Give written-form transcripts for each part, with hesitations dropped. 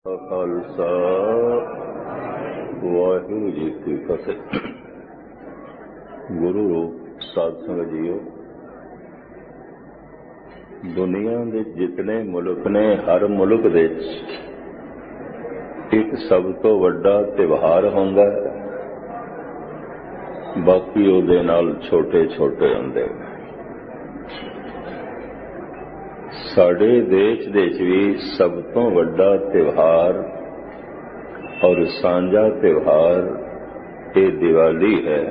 खालसा वाहिगुरू जी की फतेह। गुरु रूप साध संगत जीओ, दुनिया के जितने मुल्क ने हर मुल्क दे एक सब तो वड्डा त्योहार होंदा है, बाकी उहदे नाल छोटे छोटे हुंदे। साडे देश भी सब तो वड्डा त्योहार और सांझा त्योहार ये दिवाली है,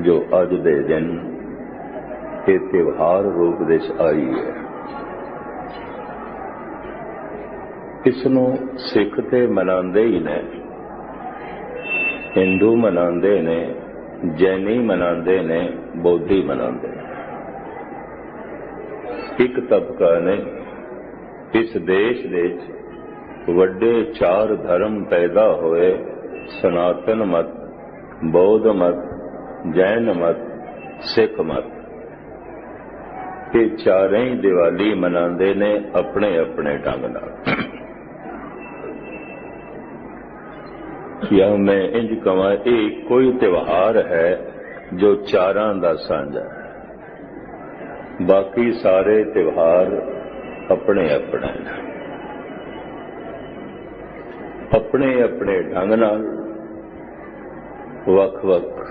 जो अज दे दिन ये त्योहार रूप दे आई है। इसनों सिख ते मनांदे ही ने, हिंदू मनांदे ने, जैनी मनांदे ने, बौद्धी मनांदे ने। एक तबका ने इस देश दे वड्डे चार धर्म पैदा होए, सनातन मत, बौद्ध मत, जैन मत, सिख मत। ये चारें ही दिवाली मनांदे ने अपने अपने ढंग नाल। या मैं इंज कहां, एक कोई त्योहार है जो चारां दा सांझा है, बाकी सारे त्योहार अपने अपने अपने अपने ढंग नाल वख वख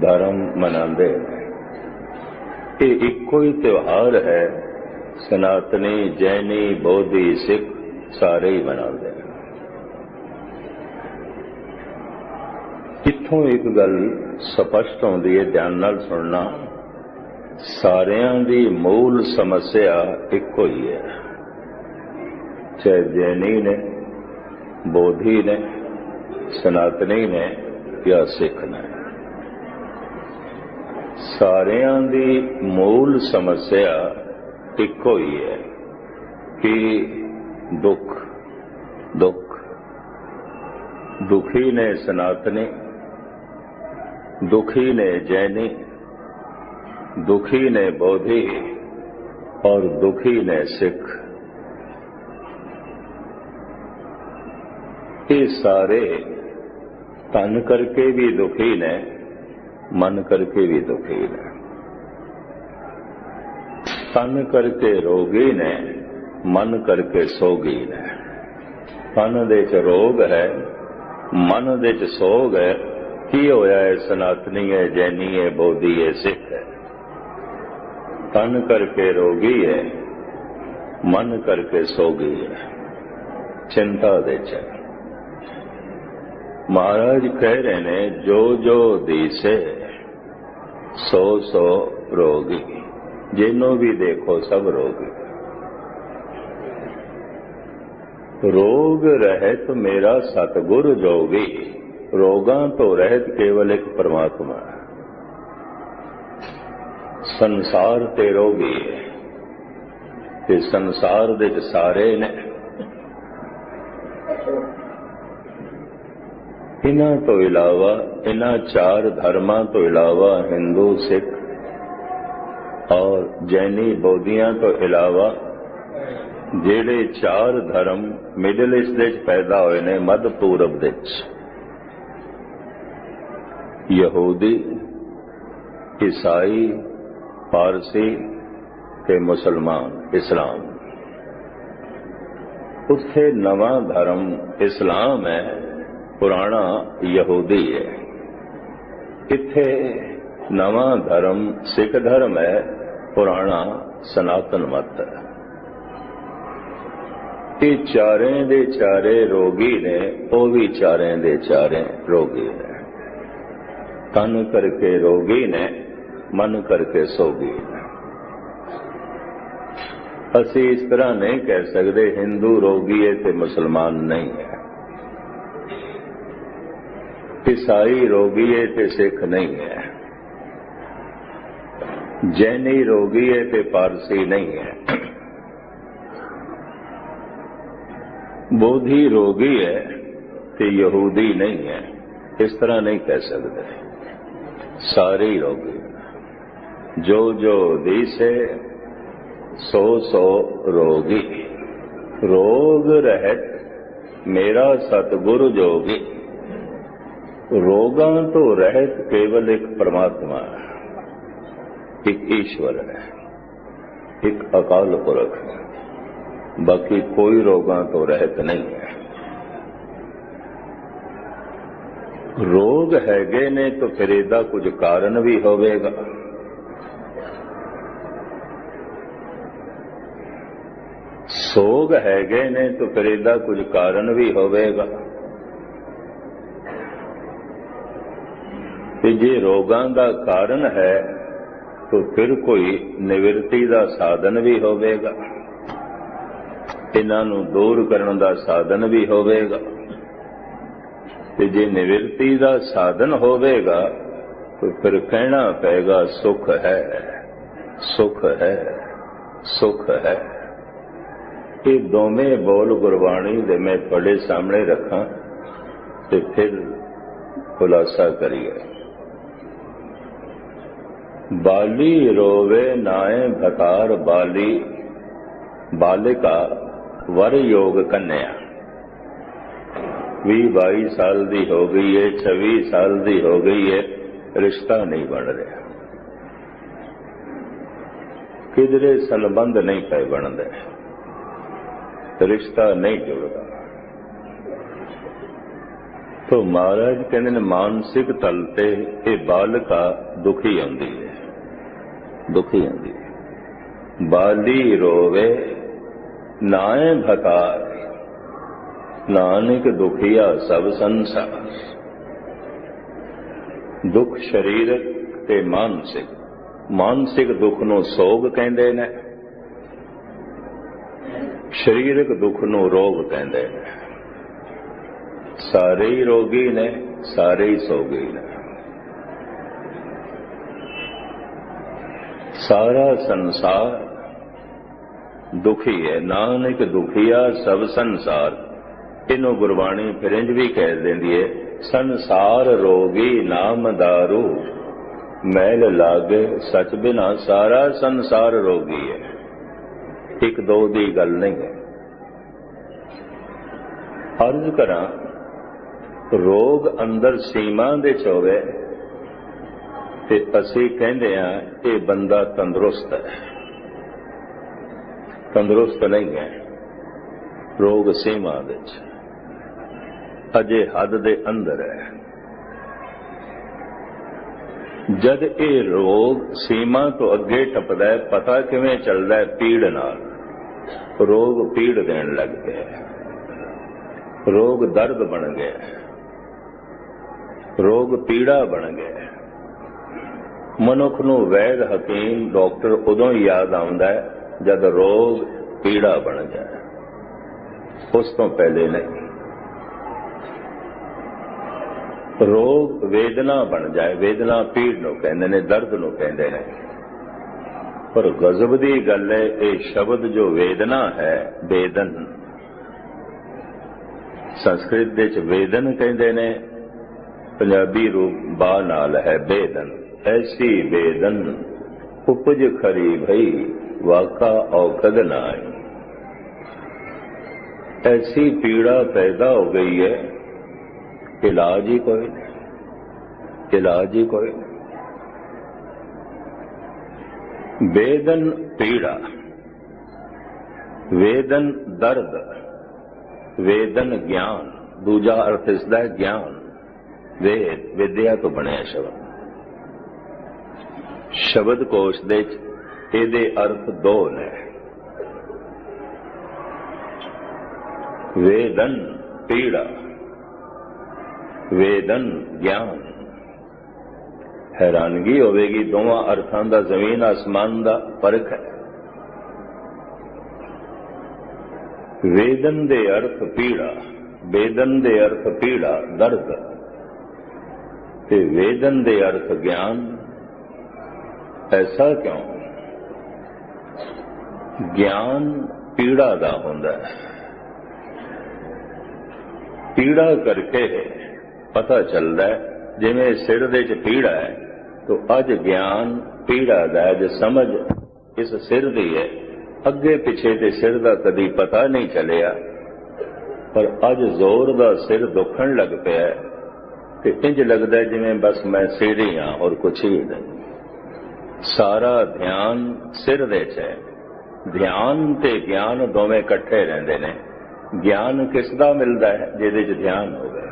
धर्म मनांदे ने। ये इको ही त्योहार है, सनातनी, जैनी, बौद्धी, सिख सारे ही मनांदे ने। इत्थों एक गल स्पष्ट होंदी है, ध्यान नाल सुनना। सारियां दी मूल समस्या इको ही है, चाहे जैनी ने, बोधी ने, सनातनी ने या सिख ने। सारियां दी मूल समस्या इको ही है कि दुख दुख। दुखी ने सनातनी, दुखी ने जैनी, दुखी ने बौद्धि और दुखी ने सिख। ये सारे तन करके भी दुखी ने, मन करके भी दुखी ने। तन करके रोगी ने, मन करके सोगी ने। तन दे च रोग है, मन दे च सोग है। की होया है? सनातनी है, जैनी है, बौद्धि है, सिख है। तन करके रोगी है, मन करके सोगी है, चिंता दे च। महाराज कह रहे ने, जो जो दिसे सो सो रोगी। जिन्हों भी देखो सब रोगी। रोग रहित मेरा सतगुर जोगी। रोगां तो रहित केवल एक परमात्मा है। संसार ते रोगी है, ते संसार दे सारे ने। इन्हां तो इलावा, इन्हां चार धर्मां तो इलावा, हिंदू, सिख और जैनी, बौद्धियां तो इलावा जेड़े चार धर्म मिडल ईस्ट दे पैदा होए ने, मध्य पूरब दे यहूदी, ईसाई, पारसी ते मुसलमान, इस्लाम। उत्थे नवा धर्म इस्लाम है, पुराना यहूदी है। इत्थे नवा धर्म सिख धर्म है, पुराना सनातन मत है। ये चारें दे चारे रोगी ने, वो भी चारें दे चारे रोगी ने। तन करके रोगी ने, मन करके सोगी ने। असी इस तरह नहीं कह सकते हिंदू रोगी है ते मुसलमान नहीं है, ईसाई रोगी है ते सिख नहीं है, जैनी रोगी है ते पारसी नहीं है, बोधी रोगी है ते यहूदी नहीं है। इस तरह नहीं कह सकते, सारे ही रोगी। जो जो दिसे सो सो रोगी। रोग रहित मेरा सतगुरु जोगी। रोगां तो रहित केवल एक परमात्मा है, एक ईश्वर है, एक अकाल पुरख है, बाकी कोई रोगां तो रहित नहीं है। रोग हैगे ने तो फिर इहदा कुछ कारण भी होवेगा। सोग हैगे ने तो फिर इहदा कुछ कारण भी होवेगा। ते जे रोगां दा कारण है तो फिर कोई निवृत्ति दा साधन भी होवेगा, इन्हां नूं दूर करन दा साधन भी होवेगा। ते जे निवृत्ति दा साधन होवेगा तो फिर कहना पेगा सुख है, सुख है, सुख है। ये दोवें बोल गुरबाणी दे मैं तुहाडे सामने रखां ते फिर खुलासा करिए। बाली रोवे नाए भतार बाली, बालिका वर योग कन्या। 20-22 साल दी हो गई है, 26 साल दी हो गई है, रिश्ता नहीं बन रहा, किधरे संबंध नहीं पे बनते, रिश्ता नहीं जुड़ता। तो महाराज कहते ने मानसिक तल ते ये बालिका दुखी आंदी है, दुखी आंदी है। बाली रोवे नाए भतार, नानक दुखिया सब संसार। दुख शरीरक ते मानसिक, मानसिक दुख नूं सोग कहंदे ने, शरीरक दुख नूं रोग कहंदे ने। सारे ही रोगी ने, सारे ही सोगी ने। सारा संसार दुखी है, नानक दुखिया सब संसार। इनू गुरबाणी फिर इंज भी कह देंदी है, संसार रोगी नाम दारू, मैल लागे सच बिना सारा संसार रोगी है। एक दो दी गल नहीं है। अर्ज करा रोग अंदर सीमा दे च होवे ते असी कहंदे आ ये बंदा तंदुरुस्त है, तंदुरुस्त नहीं है। रोग सीमा दे च अजे हद दे अंदर है। जद ये रोग सीमा तो अगे टपदा है, पता किवें चलदा है? पीड़ नाल। रोग पीड़ देण लग गया, रोग दर्द बन गया, रोग पीड़ा बन गया। मनुख नूं वैद हकीम डॉक्टर उदों ही याद आउंदा है जद रोग पीड़ा बन जाए, उस तो पहले नहीं। रोग वेदना बन जाए, वेदना पीड़ नूं कहंदे ने, दर्द नूं कहंदे ने। पर गजब दी गल है, ये शब्द जो वेदना है, वेदन संस्कृत दे च वेदन कहंदे ने, पंजाबी रूप बा नाल है वेदन। ऐसी वेदन उपज खरी भई वाका औकद नाई। ऐसी पीड़ा पैदा हो गई है, इलाज ही कोई नहीं, इलाज ही कोई नहीं। वेदन पीड़ा, वेदन दर्द, वेदन ज्ञान। दूजा अर्थ इसदा है ज्ञान। वेद विद्या तो बनया शब्द। शब्द कोश दे इहदे अर्थ दो ने। वेदन पीड़ा, वेदन ज्ञान। हैरानगी होवेगी, दोवां अर्थां दा जमीन आसमान दा फर्क है। वेदन दे अर्थ पीड़ा, वेदन दे अर्थ पीड़ा दर्द, ते वेदन दे अर्थ ज्ञान। ऐसा क्यों? ज्ञान पीड़ा दा हुंदा है। पीड़ा करके पता चलता है, जिवें सिर दे च पीड़ा है तो अज ज्ञान पीड़ा दा है। जो समझ इस सिर दी है, अगे पिछे ते सिर दा कदी पता नहीं चलिया, पर अज जोर का सिर दुखन लग पिया ते इंज लगता है जिवें बस मैं सिर ही हाँ और कुछ ही नहीं। सारा ध्यान सिर दे च है। ध्यान ते ज्ञान दोवें इकट्ठे रहिंदे ने। ज्ञान किसदा मिलता है? जिहदे च ध्यान होवे।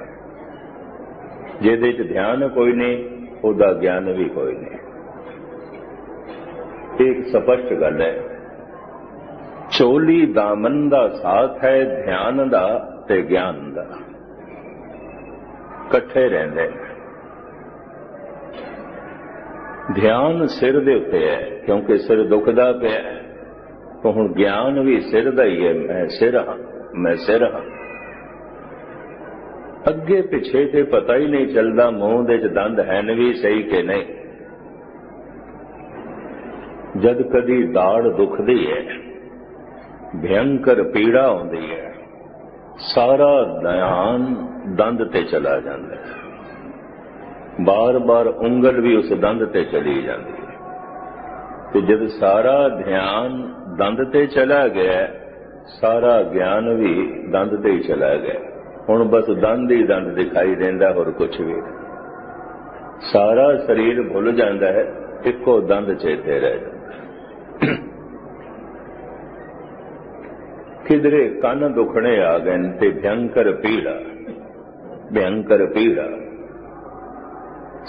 जिहदे च ध्यान कोई नहीं उहदा ज्ञान भी कोई नहीं। एक स्पष्ट गल है, चोली दामन दा साथ है ध्यान दा ते ज्ञान दा, इकट्ठे रहिंदे। ध्यान सिर दे उत्ते है क्योंकि सिर दुखदा पिया है, तो हुण ज्ञान भी सिर दा ही है। मैं सिर हाँ, मैं सिर हाँ। अगे पिछे ते पता ही नहीं चलता मूंह दे च दंद हैन भी सही कि नहीं। जद कदी दाड़ दुखदी है, भयंकर पीड़ा आउंदी है, सारा ध्यान दंद ते चला जाता है। बार बार उंगल भी उस दंद ते चली जाती है। तो जब सारा ध्यान दंद ते चला गया, सारा ज्ञान भी दंद ते ही चला गया। हुण बस दंद ही दंद दिखाई देंदा, होर कुछ भी। सारा शरीर भुल जाता है, इको दंद चेते रह जाता। किधरे कन दुखने आ गए ते भयंकर पीड़ा, भयंकर पीड़ा।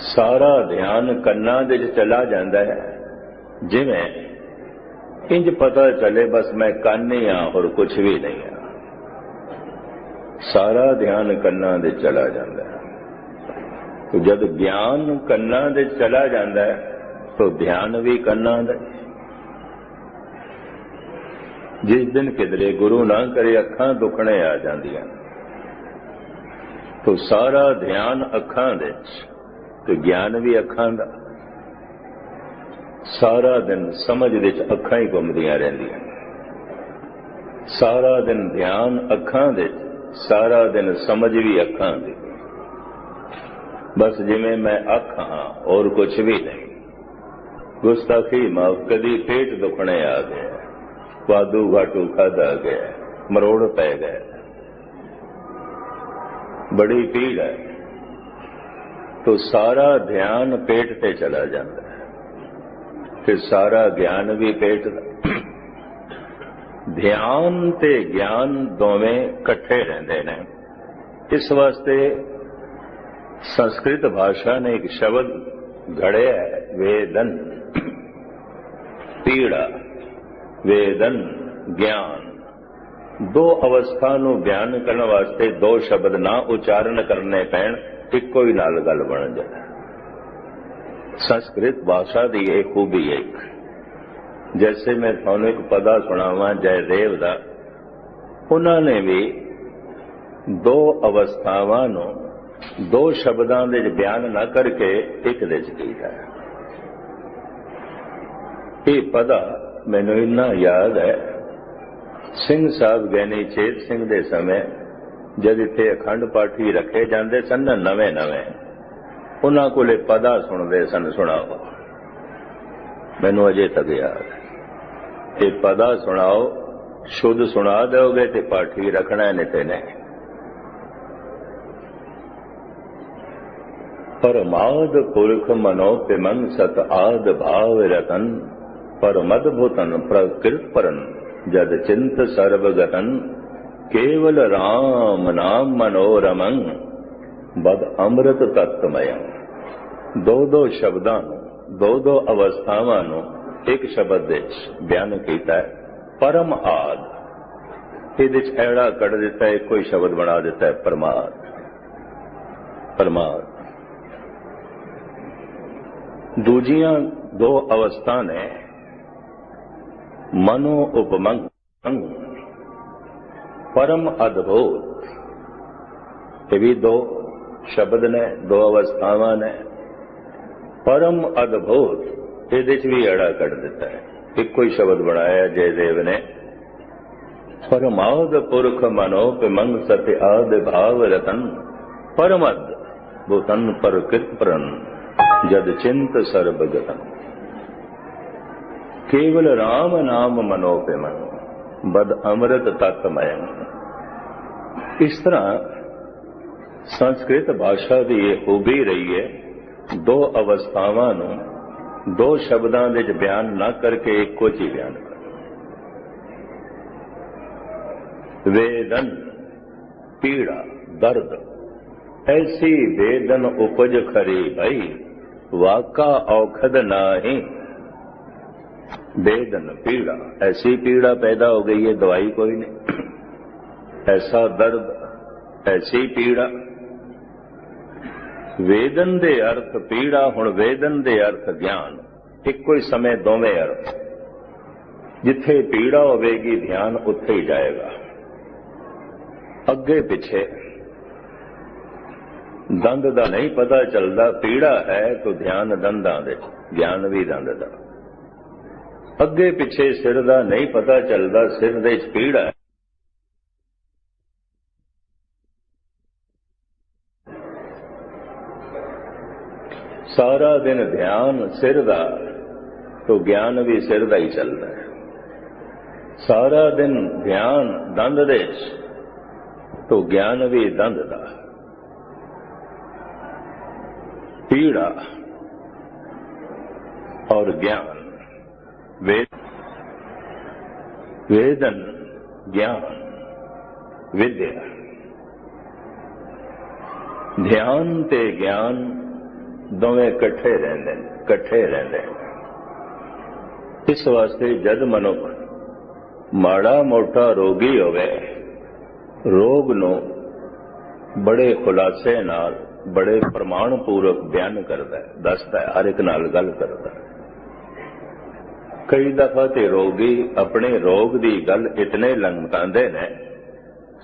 सारा ध्यान कन्ना दे चला जाता है, जिवें इंज पता चले बस मैं कन ही हाँ और कुछ भी नहीं हाँ। सारा ध्यान कन्ना दे चला जाता है। तो जब ज्ञान कन्ना दे चला जाता है तो ध्यान भी कन्ना दे। जिस दिन किधरे गुरु ना करे अखां दुखने आ जांदियां, तो सारा ध्यान अखां दे ते ज्ञान भी अखां दा। सारा दिन समझ दे अखां ही घुमदियां रहिंदियां। सारा दिन ध्यान अखां दे, सारा दिन समझ भी अखां दी। बस जिवें मैं अख हाँ और कुछ भी नहीं। गुस्ताखी माफ, कदी पेट दुखने आ गया, वादू घाटू खाधा गया, मरोड़ पै गए, बड़ी पीड़ है, तो सारा ध्यान पेट ते चला जाता है। फिर सारा ज्ञान भी पेट का। ध्यान ते ज्ञान दोवें इकट्ठे रहिंदे ने। इस वास्ते संस्कृत भाषा ने एक शब्द घड़िया है, वेदन। पीड़ा, वेदन, ज्ञान। दो अवस्था नूं बयान करने वास्ते दो शब्द ना उच्चारण करने पैण, इक्को ही नाल गल बन जाए। संस्कृत भाषा की यह खूबी एक, जैसे मैं थानू एक पदा सुनावा जयदेव दा, उन्होंने भी दो अवस्थावां नूं दो शब्दां दे बयान न करके एक दे च कीता है। ये पदा मैनू इन्ना याद है, सिंह साहब गैनी चेत सिंह दे समय जद इत्थे अखंड पाठी रखे जाते सन, नवे नवे उन्हां कोले पदा सुनते सन। सुनाओ, मैनू अजे तक याद है। ये पदा सुनाओ, शुद्ध सुना दोगे तो पाठी रखना नहीं ते नहीं। परमाद पुरख मनो पिमन सत आद भाव रतन, परमद्भुतन प्रकृत परन जद चिंत सर्वगतन, केवल राम नाम मनोरमं बद अमृत तत्वमयं। दो दो शब्दां दो दो अवस्थावां नूं एक शब्द दे बयान कीता है, परम आद। इहदे च ऐड़ा कढ़ दिता है, कोई शब्द बना दिता है परमाद। परमाद दूजियां दो अवस्था ने मनो उपमंग, परम अद्भुत। ये भी दो शब्द ने, दो अवस्थावां ने। परम अद्भुत ये भी अड़ा कट दिता है, एक कोई शब्द बनाया जयदेव ने। परमाद पुरख मनोप मंग सत्य आद भाव रतन, परमद भूतन पर कृतपरन जद चिंत सर्वगतन। केवल राम नाम मनोप मन बद अमृत तत्मयं। इस तरह संस्कृत भाषा की ये खूबी रही है, दो अवस्थावां नूं दो शब्दां दे विच बयान ना करके इक्को च ही बयान कर। वेदन पीड़ा दर्द, ऐसी वेदन उपज खरी भई, वाका औखद नाही। वेदन पीड़ा, ऐसी पीड़ा पैदा हो गई है, दवाई कोई नहीं। ऐसा दर्द, ऐसी पीड़ा। वेदन दे अर्थ पीड़ा, हुण वेदन दे अर्थ ज्ञान, इक्को ही समय दोवें अर्थ। जिथे पीड़ा होवेगी ध्यान उत्थे ही जाएगा। अगे पिछे दंद दा नहीं पता चलता, पीड़ा है तो ध्यान दंदां दे, ज्ञान भी दंद दा। अगे पिछे सिर दा नहीं पता चलता, सिर दे च पीड़ा है। सारा दिन ध्यान सिर दा तो ज्ञान भी सिर दा ही चलता है। सारा दिन ध्यान दंद दे तो ज्ञान भी दंद दा। पीड़ा और ज्ञान, वेदन ज्ञान विद्या, ध्यान ते ज्ञान दोवें कट्ठे रहंदे ने, कट्ठे रहंदे ने। इस वास्ते जद मनुख माड़ा मोटा रोगी होवे, रोग नूं बड़े खुलासे नाल, बड़े प्रमाण पूर्वक बयान करता है, दसदा है, हर एक नाल गल करता है। कई दफा ते रोगी अपने रोग दी गल इतने लंघांदे ने,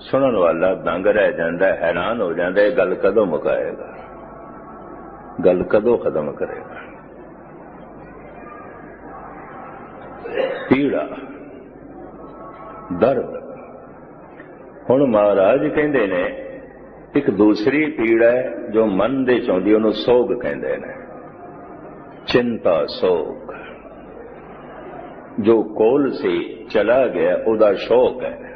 सुनन वाला दंग रह जांदा है, हैरान हो जांदा है, गल कदों मुकाएगा, गल कदों खत्म करेगा। पीड़ा दर्द, हुण महाराज कहंदे ने एक दूसरी पीड़ा है जो मन दे चौंदी, उहनूं सोग कहंदे ने। चिंता सोग, जो कोल से चला गया उहदा शोक है।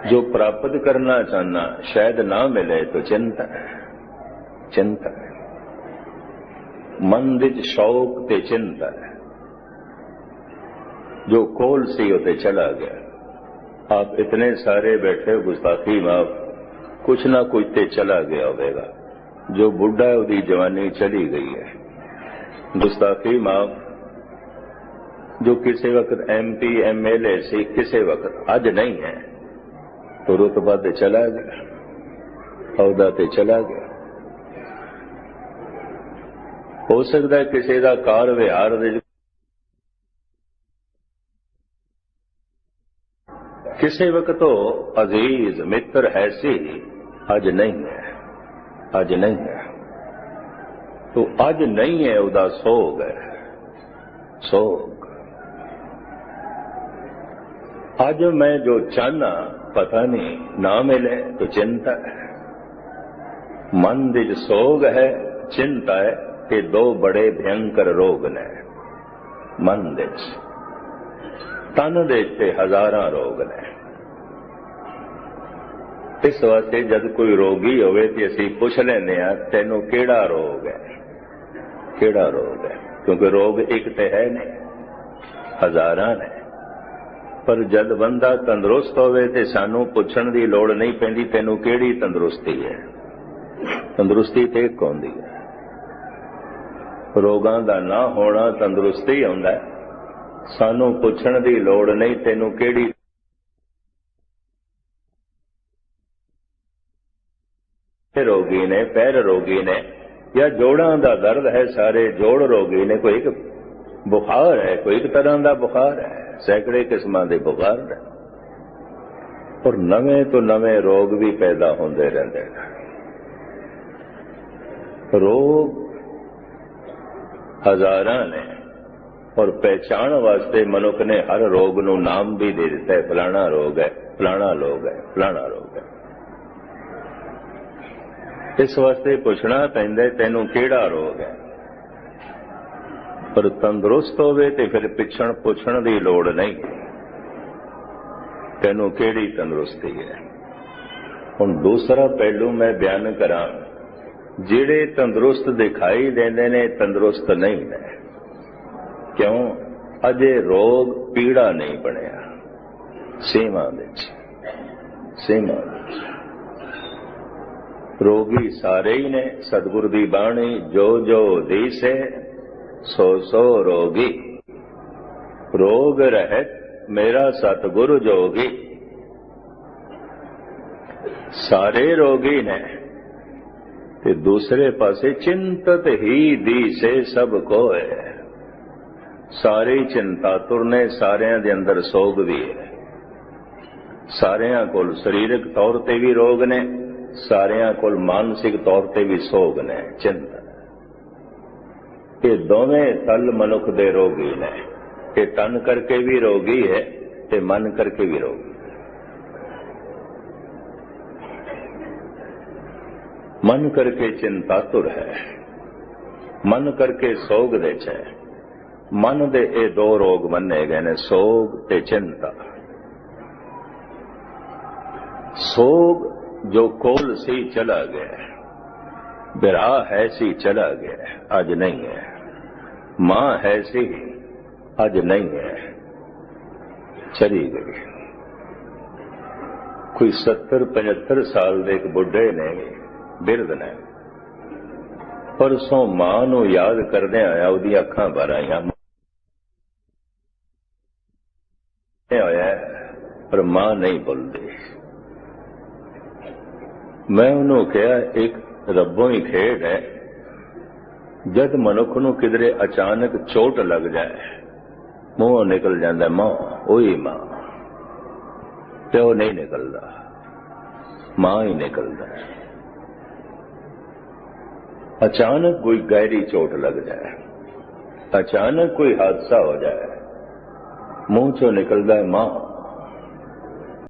जो प्राप्त करना चाहना शायद ना मिले तो चिंता है, चिंता है। मन विच शौक ते चिंता है। जो कोल सी होते चला गया। आप इतने सारे बैठे, गुस्ताखी माफ, कुछ ना कुछ ते चला गया होगा। जो बुढ़ा है उसकी जवानी चली गई है, गुस्ताखी माफ। जो किसी वक्त MP MLA से किसी वक्त अज नहीं है तो रुतबा ते चला गया, औहदा ते चला गया। हो सकता है किसी का कार विहार किसी वक्त तो अजीज मित्र है सी, अज नहीं है, अज नहीं है। तो अज नहीं है उदा सोग है, सोग। अज मैं जो चाहना पता नहीं ना मिले तो चिंता है। मन विच सोग है, चिंता है, ये दो बड़े भयंकर रोग ने मन विच। तन दे ते हजारां रोग ने। इस वास्ते जब कोई रोगी होवे ते असीं पुछ लैंदे आ तैनूं किहड़ा रोग है, किहड़ा रोग है, क्योंकि रोग एक ते है नहीं, हजारां ने। पर जद बंदा तंदुरुस्त होवे ते सानू पुछण दी लोड़ नहीं पैंदी तैनूं किहड़ी तंदुरुस्ती है। तंदुरुस्ती ते एक होंदी है। रोगां दा ना होना तंदुरुस्ती हुंदा है। सानू पुछण दी लोड़ नहीं तैनूं किहड़ी रोगी ने, पैर रोगी ने, या जोड़ां दा दर्द है, सारे जोड़ रोगी ने। कोई एक बुखार है, कोई एक तरह का बुखार है, सैकड़े किस्मां दे बुखार है। और नवे तो नवे रोग भी पैदा होंदे रहंदे ने। रोग हजारां ने और पहचान वास्ते मनुख ने हर रोग नूं नाम भी दे दिता है। फलाना रोग है, फलाना रोग है, फलाना रोग है। इस वास्ते पुछना पैंदा तैनूं किहड़ा रोग है। पर तंदुरुस्त होवे ते फिर पिछण पुछण दी लोड़ नहीं। तैनू केड़ी तंदुरुस्ती है। हुण दूसरा पहलू मैं बयान करा, जिहड़े तंदुरुस्त दिखाई देंदे ने तंदुरुस्त नहीं ने। क्यों? अजे रोग पीड़ा नहीं बनिया, सीमा विच सीमा विच रोगी सारे ही ने। सतगुरु दी बाणी जो जो दीसे सो सो रोगी, रोग रहत मेरा सतगुरु जोगी। सारे रोगी ने ते दूसरे पासे चिंतत ही दीसे सब को है। सारे चिंता तुरने, सारिਆਂ ਦੇ अंदर सोग भी है। सारिਆਂ कोल शरीरक तौर ते भी रोग ने, सारिਆਂ कोल मानसिक तौर ते भी सोग ने, चिंता। ये दोवें तल मनुख दे रोगी ने। ये तन करके भी रोगी है ते मन करके भी रोगी। मन करके चिंतातुर है, मन करके सोग दे है। मन दे ये दो रोग मन्ने गए ने, सोग ते चिंता। सोग जो कोल सी चला गया, बिरा है सी चला गया, अज नहीं है। मां है सी अज नहीं है, चली गई। कोई 70-75 साल दे एक बुढ़े ने बिरद ने परसों मां नूं याद करदे आया, उहदी अखां भर आईयां। होया पर मां नहीं बोलती। मैं उन्होंने कहा एक रब्बों ही खेड है, जद मनुख नूं किधरे अचानक चोट लग जाए मुंह निकल जाता मां, ओही मां। प्यो नहीं निकलता, मां ही निकलता है। अचानक कोई गहरी चोट लग जाए, अचानक कोई हादसा हो जाए, मुंह चो निकलता है मां।